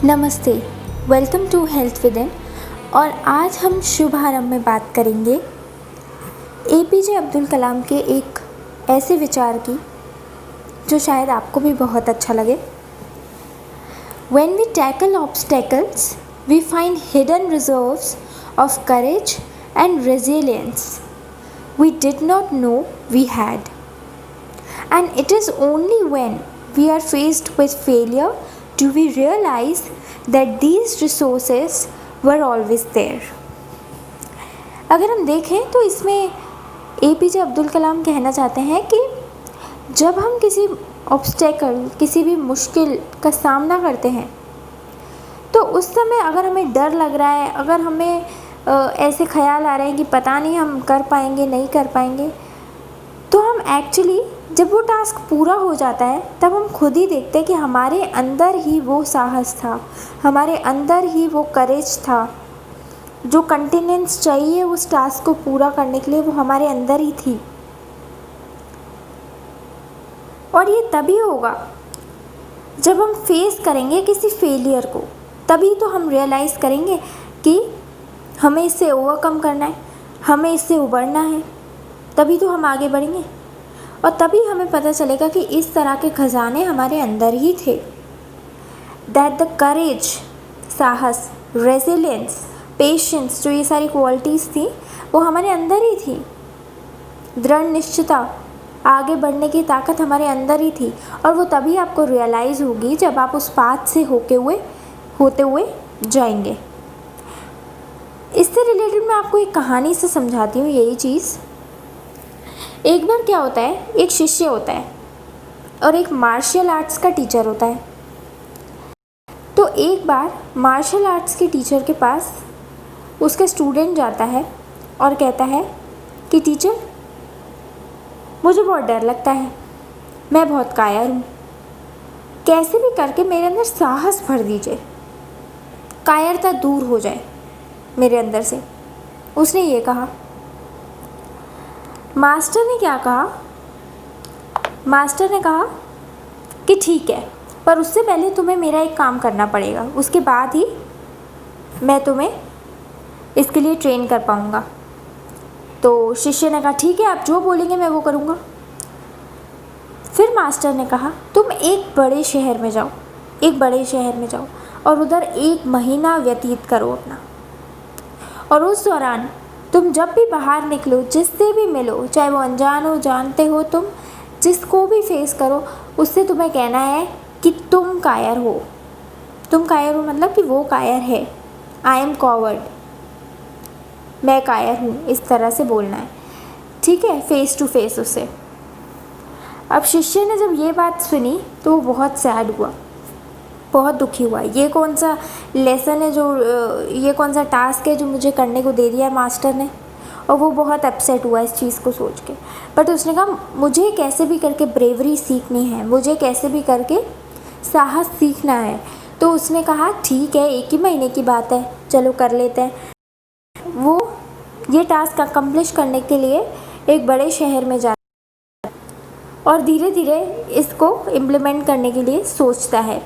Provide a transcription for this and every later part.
नमस्ते, welcome to health within. और आज हम शुभारंभ में बात करेंगे एपीजे अब्दुल कलाम के एक ऐसे विचार की जो शायद आपको भी बहुत अच्छा लगे। When we tackle obstacles, we find hidden reserves of courage and resilience we did not know we had. And it is only when we are faced with failure do we realize that these resources were always there. अगर हम देखें तो इसमें APJ Abdul Kalam कहना चाहते हैं कि जब हम किसी ऑब्स्टेकल, किसी भी मुश्किल का सामना करते हैं तो उस समय अगर हमें डर लग रहा है, अगर हमें ऐसे ख्याल आ रहे हैं कि पता नहीं हम कर पाएंगे नहीं कर पाएंगे, तो हम एक्चुअली जब वो टास्क पूरा हो जाता है तब हम खुद ही देखते हैं कि हमारे अंदर ही वो साहस था, हमारे अंदर ही वो करेज था, जो कंटिनेंस चाहिए उस टास्क को पूरा करने के लिए वो हमारे अंदर ही थी। और ये तभी होगा जब हम फेस करेंगे किसी फेलियर को, तभी तो हम रियलाइज़ करेंगे कि हमें इससे ओवरकम करना है, हमें इससे उबरना है, तभी तो हम आगे बढ़ेंगे। और तभी हमें पता चलेगा कि इस तरह के खजाने हमारे अंदर ही थे। दैट द करेज, साहस, रेजिलियंस, पेशेंस, जो ये सारी क्वालिटीज़ थी वो हमारे अंदर ही थी। दृढ़ निश्चयता, आगे बढ़ने की ताकत हमारे अंदर ही थी। और वो तभी आपको रियलाइज़ होगी जब आप उस पाथ से होते हुए जाएंगे। इससे रिलेटेड मैं आपको एक कहानी से समझाती हूँ यही चीज़। एक बार क्या होता है, एक शिष्य होता है और एक मार्शल आर्ट्स का टीचर होता है। तो एक बार मार्शल आर्ट्स के टीचर के पास उसका स्टूडेंट जाता है और कहता है कि टीचर, मुझे बहुत डर लगता है, मैं बहुत कायर हूँ, कैसे भी करके मेरे अंदर साहस भर दीजिए, कायरता दूर हो जाए मेरे अंदर से। उसने ये कहा। मास्टर ने क्या कहा? मास्टर ने कहा कि ठीक है, पर उससे पहले तुम्हें मेरा एक काम करना पड़ेगा, उसके बाद ही मैं तुम्हें इसके लिए ट्रेन कर पाऊँगा। तो शिष्य ने कहा ठीक है, आप जो बोलेंगे मैं वो करूँगा। फिर मास्टर ने कहा तुम एक बड़े शहर में जाओ और उधर 1 महीना व्यतीत करो अपना। और उस दौरान तुम जब भी बाहर निकलो, जिससे भी मिलो, चाहे वो अनजान हो, जानते हो, तुम जिसको भी फेस करो, उससे तुम्हें कहना है कि तुम कायर हो। तुम कायर हो मतलब कि वो कायर है, आई एम कॉवर्ड, मैं कायर हूँ, इस तरह से बोलना है। ठीक है, फेस टू फेस उससे। अब शिष्य ने जब ये बात सुनी तो वो बहुत सैड हुआ, बहुत दुखी हुआ। ये कौन सा लेसन है, ये कौन सा टास्क है जो मुझे करने को दे दिया है मास्टर ने। और वो बहुत अपसेट हुआ इस चीज़ को सोच के। बट उसने कहा मुझे कैसे भी करके ब्रेवरी सीखनी है, मुझे कैसे भी करके साहस सीखना है। तो उसने कहा ठीक है, 1 ही महीने की बात है, चलो कर लेते हैं। वो ये टास्क अकम्प्लिश करने के लिए एक बड़े शहर में जाता है और धीरे धीरे इसको इम्प्लीमेंट करने के लिए सोचता है।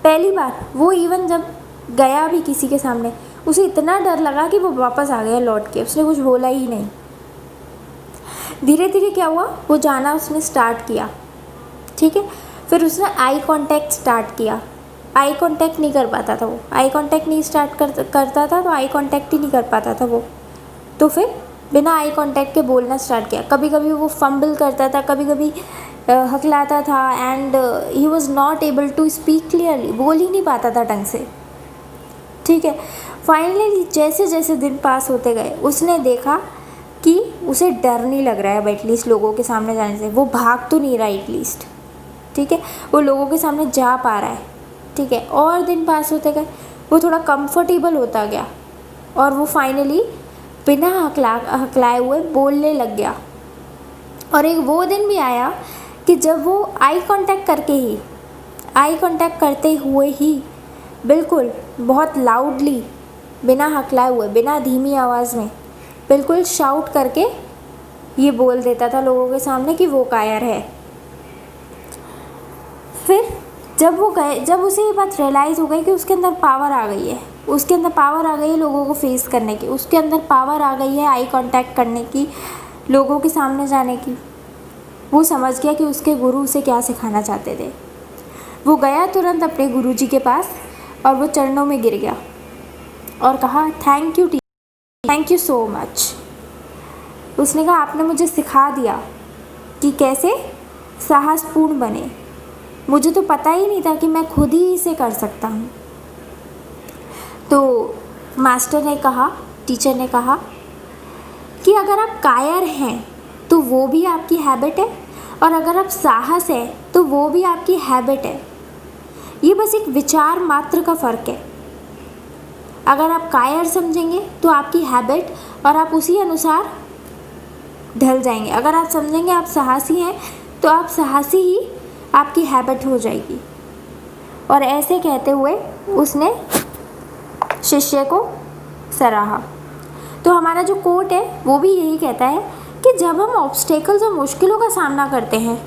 पहली बार वो इवन जब गया भी किसी के सामने, उसे इतना डर लगा कि वो वापस आ गया लौट के, उसने कुछ बोला ही नहीं। धीरे धीरे क्या हुआ, वो जाना उसने स्टार्ट किया। ठीक है, फिर उसने आई कांटेक्ट स्टार्ट किया। आई कांटेक्ट नहीं कर पाता था वो, आई कांटेक्ट नहीं स्टार्ट करता था, तो आई कांटेक्ट ही नहीं कर पाता था वो। तो फिर बिना आई कांटेक्ट के बोलना स्टार्ट किया। कभी कभी वो फंबल करता था, कभी कभी हकलाता था, and he was not able to speak clearly, बोल ही नहीं पाता था ढंग से। ठीक है, फाइनली जैसे जैसे दिन पास होते गए उसने देखा कि उसे डर नहीं लग रहा है अब एटलीस्ट लोगों के सामने जाने से, वो भाग तो नहीं रहा एटलीस्ट। ठीक है, वो लोगों के सामने जा पा रहा है। ठीक है, और दिन पास होते गए, वो थोड़ा कंफर्टेबल होता गया और वो फाइनली बिना हकलाए हुए बोलने लग गया। और एक वो दिन भी आया कि जब वो आई कांटेक्ट करते हुए ही बिल्कुल बहुत लाउडली, बिना हकलाए हुए, बिना धीमी आवाज़ में, बिल्कुल शाउट करके ये बोल देता था लोगों के सामने कि वो कायर है। फिर जब उसे ये बात रियलाइज़ हो गई कि उसके अंदर पावर आ गई है, उसके अंदर पावर आ गई है लोगों को फेस करने की, उसके अंदर पावर आ गई है आई कांटेक्ट करने की, लोगों के सामने जाने की, वो समझ गया कि उसके गुरु उसे क्या सिखाना चाहते थे। वो गया तुरंत अपने गुरुजी के पास और वो चरणों में गिर गया और कहा, thank you teacher, thank you so much. उसने कहा, आपने मुझे सिखा दिया कि कैसे साहसपूर्ण बने। मुझे तो पता ही नहीं था कि मैं खुद ही इसे कर सकता हूँ। तो मास्टर ने कहा, टीचर ने कहा कि अगर आप कायर हैं तो वो भी आपकी हैबिट है, और अगर आप साहस है तो वो भी आपकी हैबिट है। ये बस एक विचार मात्र का फ़र्क है। अगर आप कायर समझेंगे तो आपकी हैबिट, और आप उसी अनुसार ढल जाएंगे। अगर आप समझेंगे आप साहसी हैं तो आप साहसी ही आपकी हैबिट हो जाएगी। और ऐसे कहते हुए उसने शिष्य को सराहा। तो हमारा जो कोट है वो भी यही कहता है कि जब हम ऑब्स्टेकल्स और मुश्किलों का सामना करते हैं,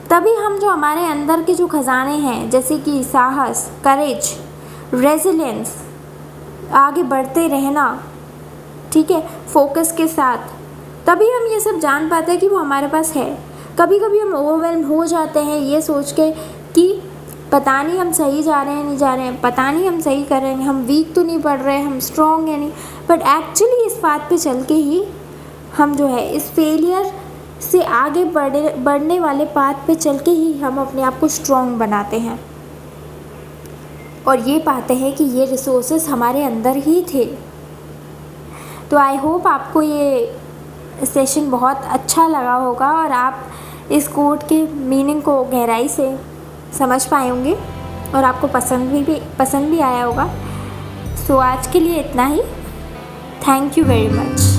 तभी हम जो हमारे अंदर के जो खजाने हैं, जैसे कि साहस, करेज, रेजिलियंस, आगे बढ़ते रहना, ठीक है, फोकस के साथ, तभी हम ये सब जान पाते हैं कि वो हमारे पास है। कभी कभी हम ओवरवेल्म हो जाते हैं ये सोच के कि पता नहीं हम सही जा रहे हैं नहीं जा रहे हैं, पता नहीं हम सही कर रहे हैं, हम वीक तो नहीं पड़ रहे हैं, हम स्ट्रॉन्ग हैं नहीं। बट एक्चुअली इस बात पे चल के ही हम जो है इस फेलियर से आगे बढ़ने वाले पाथ पे चल के ही हम अपने आप को स्ट्रॉन्ग बनाते हैं और ये पाते हैं कि ये रिसोर्सेस हमारे अंदर ही थे। तो आई होप आपको ये सेशन बहुत अच्छा लगा होगा और आप इस कोट के मीनिंग को गहराई से समझ पाए होंगे और आपको पसंद भी आया होगा। सो आज के लिए इतना ही। Thank you very much.